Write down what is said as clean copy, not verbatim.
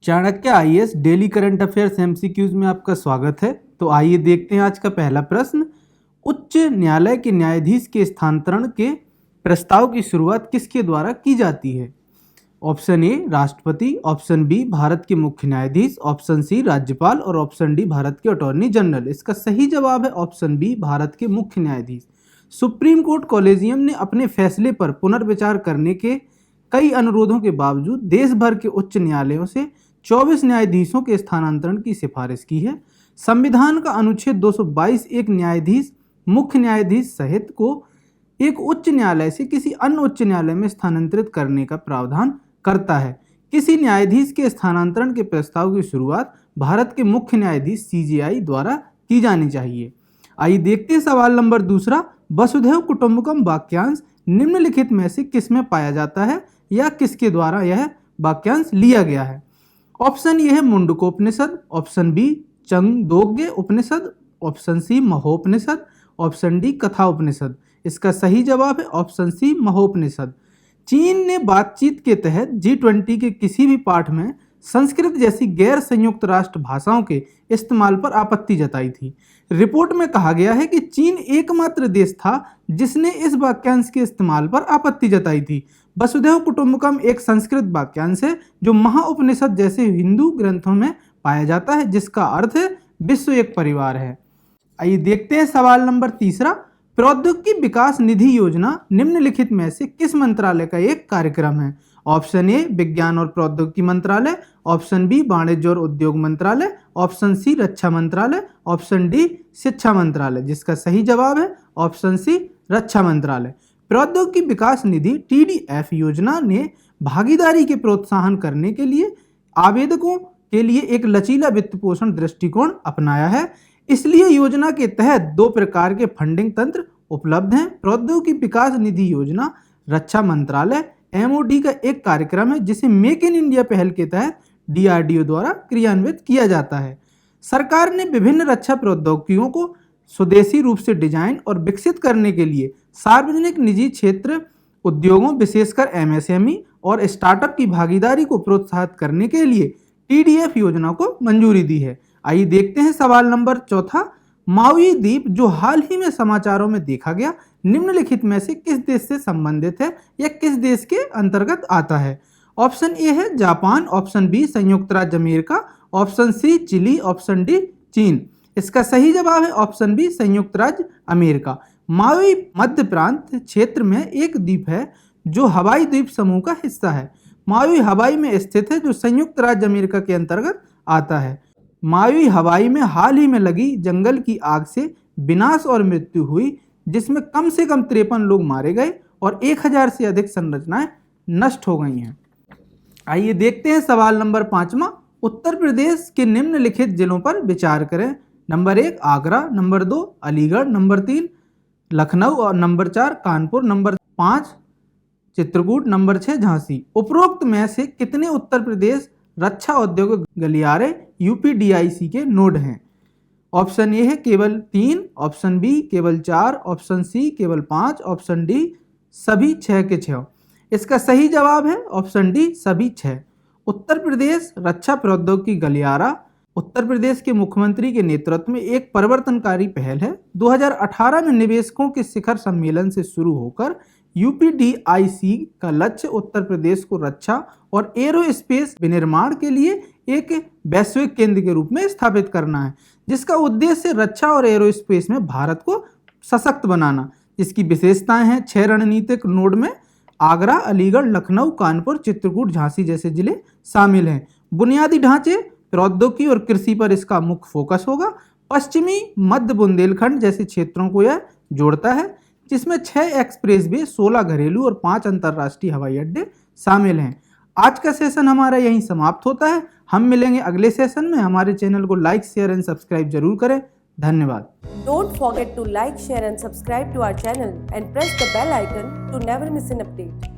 Chanakya IAS daily current affairs MCQs में आपका स्वागत है। तो आइए देखते हैं आज का पहला प्रश्न। उच्च न्यायालय के न्यायाधीश के स्थानांतरण के प्रस्ताव की शुरुआत किसके द्वारा की जाती है? ऑप्शन ए राष्ट्रपति, ऑप्शन बी भारत के मुख्य न्यायाधीश, ऑप्शन सी राज्यपाल और ऑप्शन डी भारत के अटॉर्नी जनरल। इसका सही जवाब है ऑप्शन बी भारत के मुख्य न्यायाधीश। सुप्रीम कोर्ट कॉलेजियम ने अपने फैसले पर पुनर्विचार करने के कई अनुरोधों के बावजूद देश भर के उच्च न्यायालयों से 24 न्यायाधीशों के स्थानांतरण की सिफारिश की है। संविधान का अनुच्छेद 222 एक न्यायाधीश, मुख्य न्यायाधीश सहित को एक उच्च न्यायालय से किसी अन्य उच्च न्यायालय में स्थानांतरित करने का प्रावधान करता है। किसी न्यायाधीश के स्थानांतरण के प्रस्ताव की शुरुआत भारत के मुख्य न्यायाधीश सीजेआई द्वारा की जानी चाहिए। आइए देखते हैं सवाल नंबर दूसरा। वसुधैव कुटुंबकम वाक्यांश निम्नलिखित में से किसमें पाया जाता है या किसके द्वारा यह वाक्यांश लिया गया है? ऑप्शन ए है Mundakopanishad, option B Chandogya Upanishad, option C Mahopanishad, option D Kathaupanishad. इसका सही जवाब है ऑप्शन सी महोपनिषद। चीन ने बातचीत के तहत G20 के किसी भी पाठ में संस्कृत जैसी गैर संयुक्त राष्ट्र भाषाओं के इस्तेमाल पर आपत्ति जताई थी। रिपोर्ट में कहा गया है कि चीन एकमात्र देश था जिसने इस वाक्यांश के इस्तेमाल पर आपत्ति जताई थी। वसुधैव कुटुंबकम एक संस्कृत वाक्यांश है जो महाउपनिषद जैसे हिंदू ग्रंथों में पाया जाता है, जिसका अर्थ है विश्व एक परिवार है। आइए देखते हैं सवाल नंबर तीसरा। प्रौद्योगिकी विकास निधि योजना निम्नलिखित में से किस मंत्रालय का एक कार्यक्रम है? ऑप्शन ए विज्ञान और प्रौद्योगिकी मंत्रालय, ऑप्शन बी वाणिज्य और उद्योग मंत्रालय, ऑप्शन सी रक्षा मंत्रालय, ऑप्शन डी शिक्षा मंत्रालय। जिसका सही जवाब है ऑप्शन सी रक्षा मंत्रालय। प्रौद्योगिकी विकास निधि TDF योजना ने भागीदारी के प्रोत्साहन करने के लिए आवेदकों के लिए एक लचीला वित्त पोषण दृष्टिकोण अपनाया है। इसलिए योजना के तहत दो प्रकार के फंडिंग तंत्र उपलब्ध हैं। प्रौद्योगिकी विकास निधि योजना रक्षा मंत्रालय MOD का एक कार्यक्रम है जिसे मेक इन इंडिया पहल के तहत DRDO द्वारा क्रियान्वित किया जाता है। सरकार ने विभिन्न रक्षा प्रौद्योगिकियों को स्वदेशी रूप से डिजाइन और विकसित करने के लिए सार्वजनिक निजी क्षेत्र उद्योगों विशेषकर MSME और स्टार्टअप की भागीदारी को प्रोत्साहित करने के लिए TDF योजना को मंजूरी दी है। आइए देखते हैं सवाल नंबर चौथा। माउई द्वीप जो हाल ही में समाचारों में देखा गया निम्नलिखित में से किस देश से संबंधित है या किस देश के अंतर्गत आता है? ऑप्शन ए है जापान, ऑप्शन बी संयुक्त राज्य अमेरिका, option C Chile, option D चीन। इसका सही जवाब है ऑप्शन बी संयुक्त राज्य अमेरिका। माउई मध्य प्रांत क्षेत्र में एक द्वीप है जो हवाई द्वीप समूह का हिस्सा है। माउई हवाई में स्थित है जो संयुक्त राज्य अमेरिका के अंतर्गत आता है। माउई हवाई में हाल ही में लगी जंगल की आग से विनाश और मृत्यु हुई, जिसमें कम से कम 53 लोग मारे गए और 1000 से अधिक संरचनाएं नष्ट हो गई हैं। आइए देखते हैं सवाल नंबर पांचवा। उत्तर प्रदेश के निम्नलिखित जिलों पर विचार करें। Number 1 Agra, number 2 Aligarh, number 3 Lucknow और number 4 Kanpur, number 5 Chitrakoot, number 6 Jhansi. उपरोक्त में से कितने उत्तर प्रदेश रक्षा औद्योगिक गलियारे UPDIC के नोड हैं? ऑप्शन ए है केवल 3, ऑप्शन बी केवल 4, ऑप्शन सी केवल 5, ऑप्शन डी सभी 6 के 6। इसका सही जवाब है ऑप्शन डी सभी 6। उत्तर प्रदेश रक्षा प्रौद्योगिकी गलियारा उत्तर प्रदेश के मुख्यमंत्री के नेतृत्व में एक परिवर्तनकारी पहल है। 2018 में निवेशकों के शिखर सम्मेलन से शुरू होकर UPDIC का लक्ष्य उत्तर प्रदेश को रक्षा और एरोस्पेस विनिर्माण के लिए एक वैश्विक केंद्र के रूप में स्थापित करना है, जिसका उद्देश्य रक्षा और एरोस्पेस में भारत को सशक्त बनाना। इसकी विशेषताएं हैं 6 रणनीतिक नोड में आगरा, अलीगढ़, लखनऊ, कानपुर, चित्रकूट, झांसी जैसे जिले शामिल हैं। बुनियादी ढांचे, प्रौद्योगिकी और कृषि पर इसका मुख्य फोकस होगा। पश्चिमी मध्य बुंदेलखंड जैसे क्षेत्रों को यह जोड़ता है, जिसमें 6 एक्सप्रेसवे, 16 घरेलू और 5 अंतर्राष्ट्रीय हवाई अड्डे शामिल हैं। आज का सेशन हमारा यहीं समाप्त होता है। हम मिलेंगे अगले सेशन में। हमारे चैनल को लाइक, शेयर एंड सब्सक्राइब जरूर करें। धन्यवाद। Don't forget to like, share and subscribe to our channel and press the bell icon to never miss an update.